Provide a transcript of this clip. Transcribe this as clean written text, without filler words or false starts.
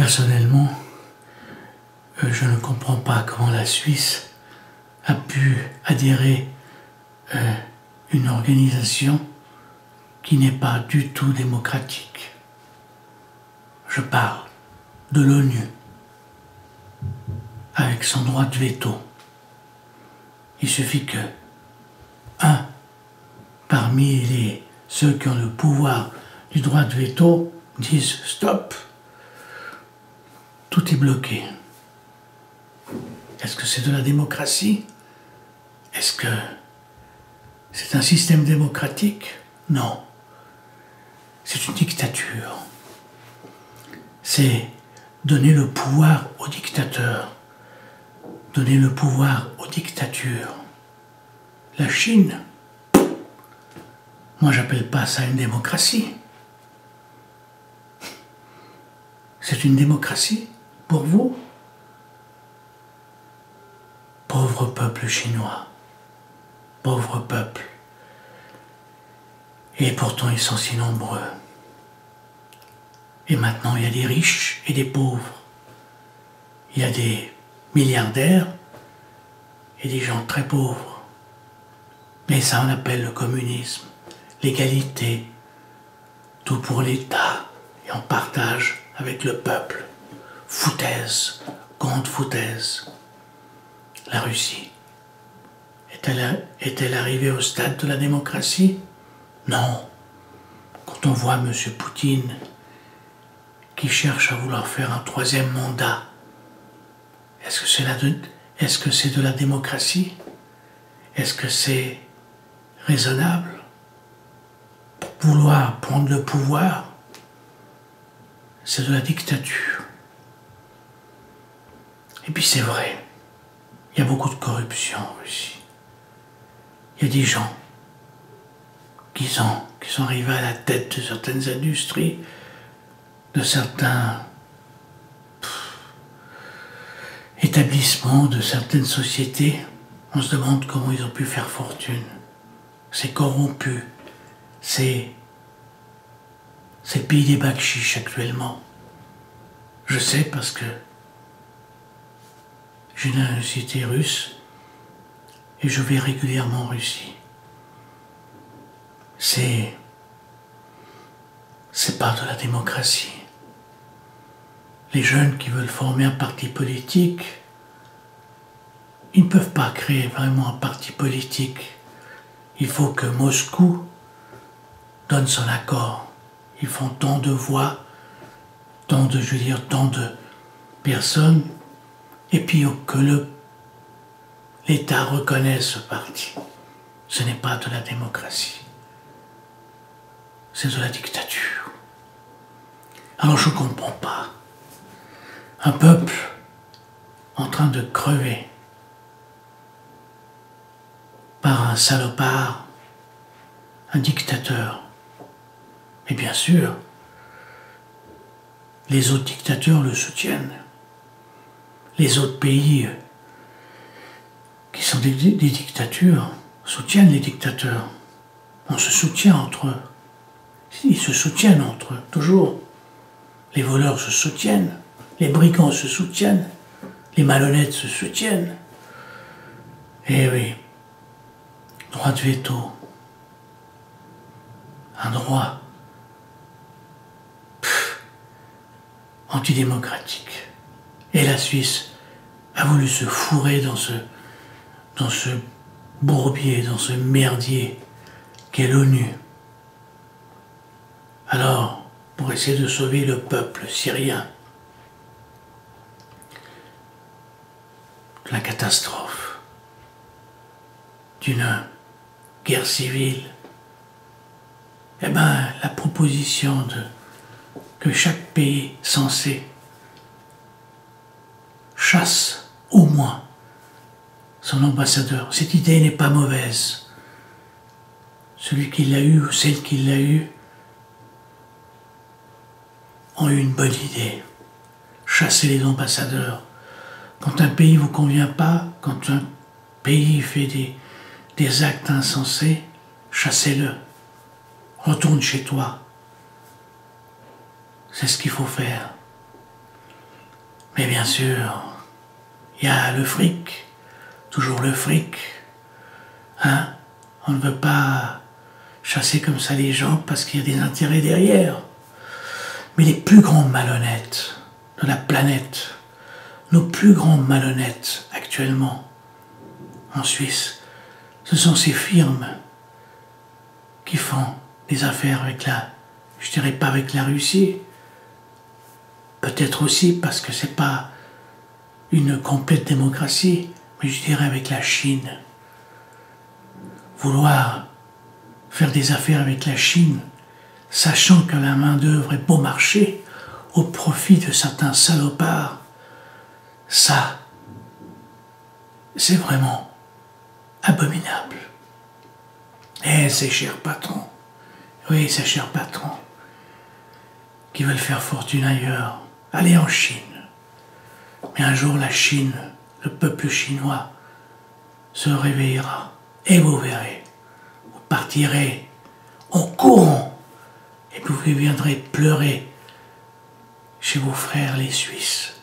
Personnellement, je ne comprends pas comment la Suisse a pu adhérer à une organisation qui n'est pas du tout démocratique. Je parle de l'ONU, avec son droit de veto. Il suffit que parmi ceux qui ont le pouvoir du droit de veto disent « stop », tout est bloqué. Est-ce que c'est de la démocratie? Est-ce que c'est un système démocratique? Non. C'est une dictature. C'est donner le pouvoir aux dictateurs. Donner le pouvoir aux dictatures. La Chine, moi j'appelle pas ça une démocratie. C'est une démocratie pour vous? Pauvre peuple chinois, pauvre peuple. Et pourtant ils sont si nombreux. Et maintenant il y a des riches et des pauvres. Il y a des milliardaires et des gens très pauvres. Mais ça on appelle le communisme, l'égalité, tout pour l'État et on partage avec le peuple. Foutaise, grande foutaise. La Russie, est-elle arrivée au stade de la démocratie? Non. Quand on voit M. Poutine qui cherche à vouloir faire un troisième mandat, est-ce que c'est de la démocratie? Est-ce que c'est raisonnable? Vouloir prendre le pouvoir, c'est de la dictature. Et puis c'est vrai. Il y a beaucoup de corruption en Russie. Il y a des gens qui sont arrivés à la tête de certaines industries, de certains établissements, de certaines sociétés. On se demande comment ils ont pu faire fortune. C'est corrompu. C'est le pays des bakchiches actuellement. Je sais parce que j'ai une université russe et je vais régulièrement en Russie. C'est pas de la démocratie. Les jeunes qui veulent former un parti politique, ils ne peuvent pas créer vraiment un parti politique. Il faut que Moscou donne son accord. Ils font tant de voix, tant de personnes, et puis que l'État reconnaisse ce parti. Ce n'est pas de la démocratie. C'est de la dictature. Alors je ne comprends pas. Un peuple en train de crever par un salopard, un dictateur. Et bien sûr, les autres dictateurs le soutiennent. Les autres pays qui sont des dictatures soutiennent les dictateurs. On se soutient entre eux. Ils se soutiennent entre eux, toujours. Les voleurs se soutiennent, les brigands se soutiennent, les malhonnêtes se soutiennent. Eh oui, droit de veto, un droit antidémocratique. Et la Suisse a voulu se fourrer dans ce bourbier, dans ce merdier qu'est l'ONU. Alors, pour essayer de sauver le peuple syrien de la catastrophe, d'une guerre civile, eh bien, la proposition que chaque pays censé chasse au moins son ambassadeur. Cette idée n'est pas mauvaise. Celui qui l'a eu ou celle qui l'a eu ont eu une bonne idée. Chasser les ambassadeurs. Quand un pays ne vous convient pas, quand un pays fait des actes insensés, chassez-le. Retourne chez toi. C'est ce qu'il faut faire. Mais bien sûr, il y a le fric, toujours le fric. Hein? On ne veut pas chasser comme ça les gens parce qu'il y a des intérêts derrière. Mais les plus grands malhonnêtes de la planète, nos plus grands malhonnêtes actuellement en Suisse, ce sont ces firmes qui font des affaires avec je dirais pas avec la Russie, peut-être aussi parce que c'est pas une complète démocratie, mais je dirais avec la Chine. Vouloir faire des affaires avec la Chine, sachant que la main-d'œuvre est bon marché, au profit de certains salopards, ça, c'est vraiment abominable. Et ces chers patrons, oui, ces chers patrons, qui veulent faire fortune ailleurs, allez en Chine. Mais un jour, la Chine, le peuple chinois, se réveillera, et vous verrez, vous partirez en courant, et vous viendrez pleurer chez vos frères les Suisses.